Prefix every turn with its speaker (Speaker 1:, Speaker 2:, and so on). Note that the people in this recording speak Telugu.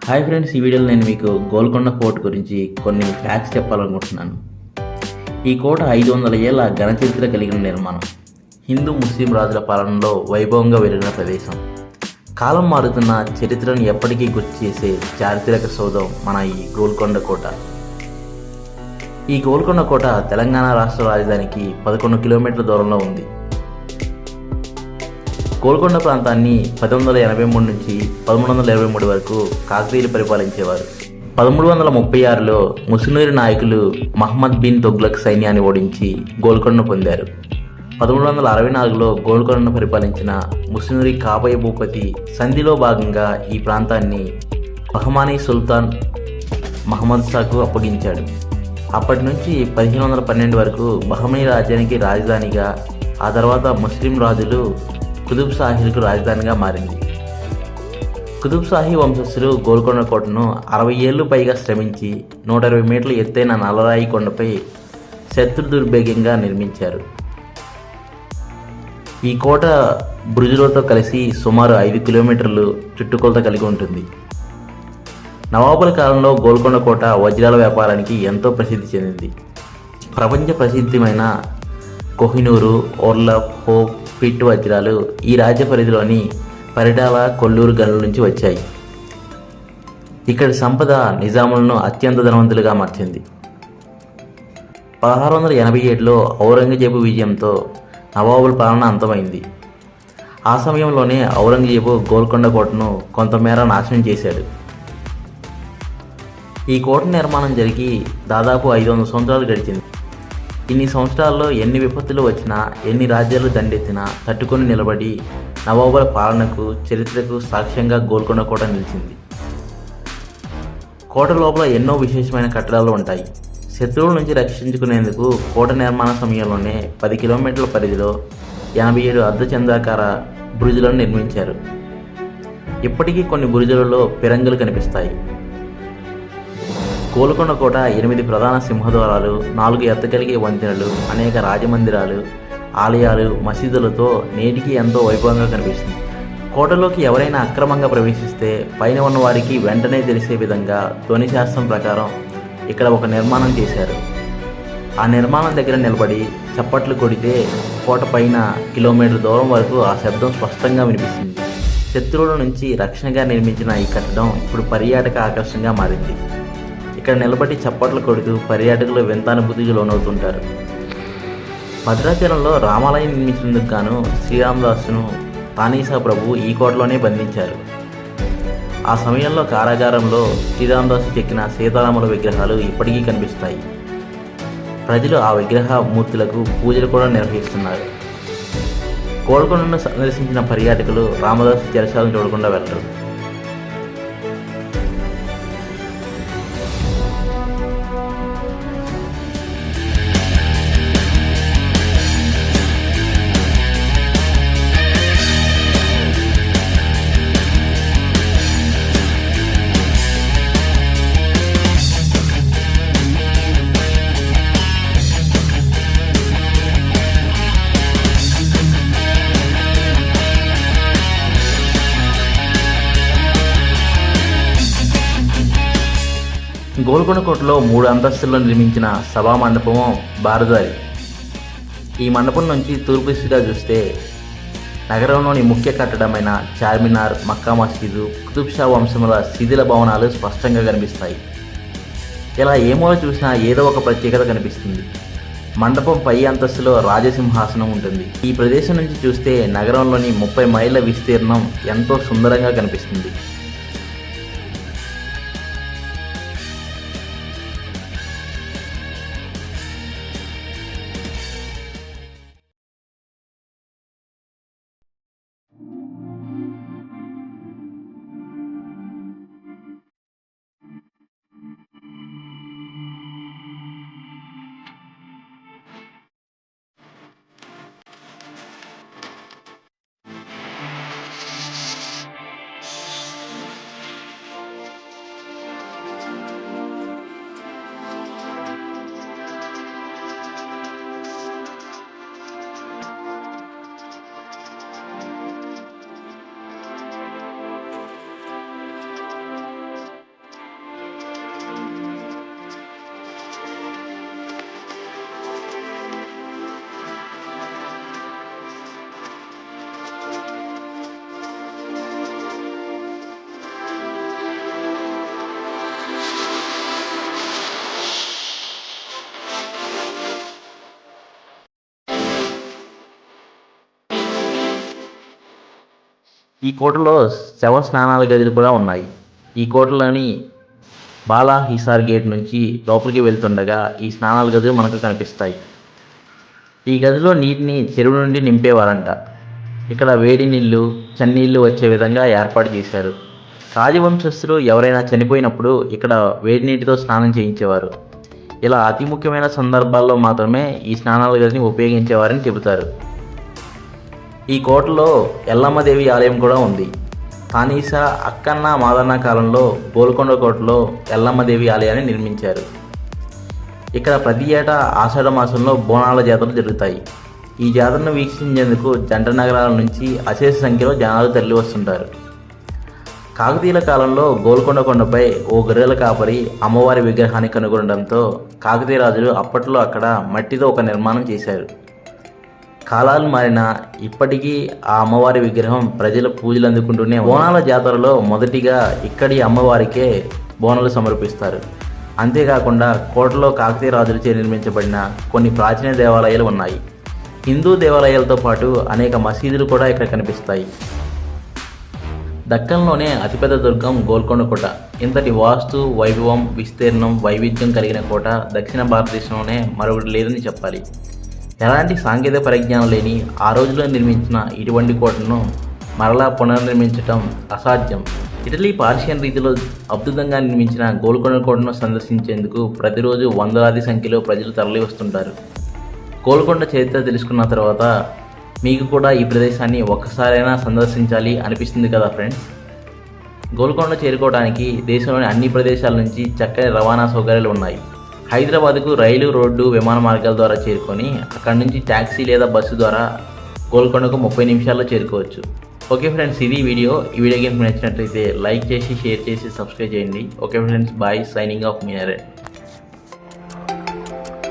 Speaker 1: హాయ్ ఫ్రెండ్స్, ఈ వీడియోలో నేను మీకు గోల్కొండ కోట గురించి కొన్ని ఫ్యాక్ట్స్ చెప్పాలనుకుంటున్నాను. ఈ కోట 500 ఏళ్ల ఘన చరిత్ర కలిగిన నిర్మాణం. హిందూ ముస్లిం రాజుల పాలనలో వైభవంగా వెలిగిన ప్రదేశం. కాలం మారుతున్న చరిత్రను ఎప్పటికీ గుర్తు చేసే చారిత్రక సౌధం మన ఈ గోల్కొండ కోట. ఈ గోల్కొండ కోట తెలంగాణ రాష్ట్ర రాజధానికి 11 కిలోమీటర్ల దూరంలో ఉంది. గోల్కొండ ప్రాంతాన్ని 1883 నుంచి 1323 వరకు కాకతీయులు పరిపాలించేవారు. 1336లో ముస్లిం నాయకులు మహమ్మద్ బిన్ తుగ్లక్ సైన్యాన్ని ఓడించి గోల్కొండ పొందారు. 1364లో గోల్కొండను పరిపాలించిన ముస్లిం కాబోయే భూపతి సంధిలో భాగంగా ఈ ప్రాంతాన్ని బహమానీ సుల్తాన్ మహమ్మద్ షాకు అప్పగించాడు. అప్పటి నుంచి 1512 వరకు బహమనీ రాజ్యానికి రాజధానిగా, ఆ తర్వాత ముస్లిం రాజులు కుతుబ్ షాహీలకు రాజధానిగా మారింది. కుతుబ్ షాహీ వంశస్థులు గోల్కొండ కోటను 60 ఏళ్లు పైగా శ్రమించి 120 మీటర్ల ఎత్తైన నల్లరాయి కొండపై శత్రు దుర్భేగ్యంగా నిర్మించారు. ఈ కోట బురుజులతో కలిసి సుమారు 5 కిలోమీటర్లు చుట్టుకొలత కలిగి ఉంటుంది. నవాబుల కాలంలో గోల్కొండ కోట వజ్రాల వ్యాపారానికి ఎంతో ప్రసిద్ధి చెందింది. ప్రపంచ ప్రసిద్ధమైన కోహినూరు, ఓర్లఫ్, హోప్, పిట్ వజ్రాలు ఈ రాజ్య పరిధిలోని పరిటాల, కొల్లూరు గనుల నుంచి వచ్చాయి. ఇక్కడి సంపద నిజాములను అత్యంత ధనవంతులుగా మార్చింది. 1687లో ఔరంగజేబు విజయంతో నవాబుల పాలన అంతమైంది. ఆ సమయంలోనే ఔరంగజేబు గోల్కొండ కోటను కొంతమేర నాశనం చేశాడు. ఈ కోట నిర్మాణం జరిగి దాదాపు 500 సంవత్సరాలు గడిచింది. ఇన్ని సంవత్సరాల్లో ఎన్ని విపత్తులు వచ్చినా, ఎన్ని రాజ్యాలు దండెత్తినా తట్టుకొని నిలబడి నవాబుల పాలనకు, చరిత్రకు సాక్ష్యంగా గోల్కొండ కోట నిలిచింది. కోట లోపల ఎన్నో విశేషమైన కట్టడాలు ఉంటాయి. శత్రువుల నుంచి రక్షించుకునేందుకు కోట నిర్మాణ సమయంలోనే 10 కిలోమీటర్ల పరిధిలో 87 అర్ధచంద్రాకార బురుజులను నిర్మించారు. ఇప్పటికీ కొన్ని బురుజులలో పిరంగులు కనిపిస్తాయి. గోల్కొండ కోట 8 ప్రధాన సింహద్వారాలు, 4 ఎత్తగలిగే వంతెనలు, అనేక రాజమందిరాలు, ఆలయాలు, మసీదులతో నేటికి ఎంతో వైభవంగా కనిపిస్తుంది. కోటలోకి ఎవరైనా అక్రమంగా ప్రవేశిస్తే పైన ఉన్న వారికి వెంటనే తెలిసే విధంగా ధ్వని శాస్త్రం ప్రకారం ఇక్కడ ఒక నిర్మాణం చేశారు. ఆ నిర్మాణం దగ్గర నిలబడి చప్పట్లు కొడితే కోట పైన కిలోమీటర్ దూరం వరకు ఆ శబ్దం స్పష్టంగా వినిపిస్తుంది. శత్రువుల నుంచి రక్షణగా నిర్మించిన ఈ కట్టడం ఇప్పుడు పర్యాటక ఆకర్షణగా మారింది. ఇక్కడ నిలబడి చప్పట్లు కొడుతూ పర్యాటకులు వింతానుభూతికి లోనవుతుంటారు. భద్రాచలంలో రామాలయం నిర్మించేందుకు గాను శ్రీరామదాసును తానీసా ప్రభు ఈ కోటలోనే బంధించారు. ఆ సమయంలో కారాగారంలో శ్రీరామదాసు చెక్కిన సీతారాముల విగ్రహాలు ఇప్పటికీ కనిపిస్తాయి. ప్రజలు ఆ విగ్రహ మూర్తులకు పూజలు కూడా నిర్వహిస్తున్నారు. గోల్కొండను సందర్శించిన పర్యాటకులు రామదాసు చెరసాలను చూడకుండా వెళ్ళరు. గోల్కొండ కోటలో 3 అంతస్తుల్లో నిర్మించిన సభా మండపం బారదారి. ఈ మండపం నుంచి తూర్పు దిశగా చూస్తే నగరంలోని ముఖ్య కట్టడమైన చార్మినార్, మక్కా మసీదు, కుతుబ్ షా వంశముల శిథిల భవనాలు స్పష్టంగా కనిపిస్తాయి. ఇలా ఏ మూల చూసినా ఏదో ఒక ప్రత్యేకత కనిపిస్తుంది. మండపం పై అంతస్తులో రాజసింహాసనం ఉంటుంది. ఈ ప్రదేశం నుంచి చూస్తే నగరంలోని 30 మైళ్ళ విస్తీర్ణం ఎంతో సుందరంగా కనిపిస్తుంది. ఈ కోటలో శవ స్నానాల గదులు కూడా ఉన్నాయి. ఈ కోటలోని బాలా హిసార్ గేట్ నుంచి లోపలికి వెళ్తుండగా ఈ స్నానాల గదులు మనకు కనిపిస్తాయి. ఈ గదిలో నీటిని చెరువు నుండి నింపేవారంట. ఇక్కడ వేడి నీళ్లు, చన్నీళ్లు వచ్చే విధంగా ఏర్పాటు చేశారు. రాజవంశస్థులు ఎవరైనా చనిపోయినప్పుడు ఇక్కడ వేడి నీటితో స్నానం చేయించేవారు. ఇలా అతి ముఖ్యమైన సందర్భాల్లో మాత్రమే ఈ స్నానాల గదిని ఉపయోగించేవారని చెబుతారు. ఈ కోటలో ఎల్లమ్మదేవి ఆలయం కూడా ఉంది. తానీస అక్కన్న మాదన్న కాలంలో గోల్కొండ కోటలో ఎల్లమ్మదేవి ఆలయాన్ని నిర్మించారు. ఇక్కడ ప్రతి ఏటా ఆషాఢ మాసంలో బోనాల జాతరలు జరుగుతాయి. ఈ జాతరను వీక్షించేందుకు జంట నగరాల నుంచి అశేష సంఖ్యలో జనాలు తరలి వస్తుంటారు. కాకతీయుల కాలంలో గోల్కొండ కొండపై ఓ గొర్రెల కాపరి అమ్మవారి విగ్రహాన్ని కనుగొనడంతో కాకతీయ రాజులు అప్పట్లో అక్కడ మట్టితో ఒక నిర్మాణం చేశారు. కాలాలు మారినా ఇప్పటికీ ఆ అమ్మవారి విగ్రహం ప్రజల పూజలు అందుకుంటూనే బోనాల జాతరలో మొదటిగా ఇక్కడి అమ్మవారికే బోనాలు సమర్పిస్తారు. అంతేకాకుండా కోటలో కాకతీయ రాజులచే నిర్మించబడిన కొన్ని ప్రాచీన దేవాలయాలు ఉన్నాయి. హిందూ దేవాలయాలతో పాటు అనేక మసీదులు కూడా ఇక్కడ కనిపిస్తాయి. దక్కన్లోనే అతిపెద్ద దుర్గం గోల్కొండ కోట. ఇంతటి వాస్తు వైభవం, విస్తీర్ణం, వైవిధ్యం కలిగిన కోట దక్షిణ భారతదేశంలోనే మరొకటి లేదని చెప్పాలి. ఎలాంటి సాంకేతిక పరిజ్ఞానం లేని ఆ రోజుల్లో నిర్మించిన ఇటువంటి కోటను మరలా పునర్నిర్మించడం అసాధ్యం. ఇటలీ పార్షియన్ రీతిలో అద్భుతంగా నిర్మించిన గోల్కొండ కోటను సందర్శించేందుకు ప్రతిరోజు వందలాది సంఖ్యలో ప్రజలు తరలి వస్తుంటారు. గోల్కొండ చరిత్ర తెలుసుకున్న తర్వాత మీకు కూడా ఈ ప్రదేశాన్ని ఒక్కసారైనా సందర్శించాలి అనిపిస్తుంది కదా ఫ్రెండ్స్. గోల్కొండ చేరుకోవడానికి దేశంలోని అన్ని ప్రదేశాల నుంచి చక్కని రవాణా సౌకర్యాలు ఉన్నాయి. హైదరాబాద్కు రైలు, రోడ్డు, విమాన మార్గాల ద్వారా చేరుకొని అక్కడి నుంచి ట్యాక్సీ లేదా బస్సు ద్వారా గోల్కొండకు 30 నిమిషాల్లో చేరుకోవచ్చు. ఓకే ఫ్రెండ్స్, ఇది వీడియో. ఈ వీడియో గేమ్ నచ్చినట్లయితే లైక్ చేసి, షేర్ చేసి, సబ్స్క్రైబ్ చేయండి. Okay friends, bye. Signing off మీ నరేన్.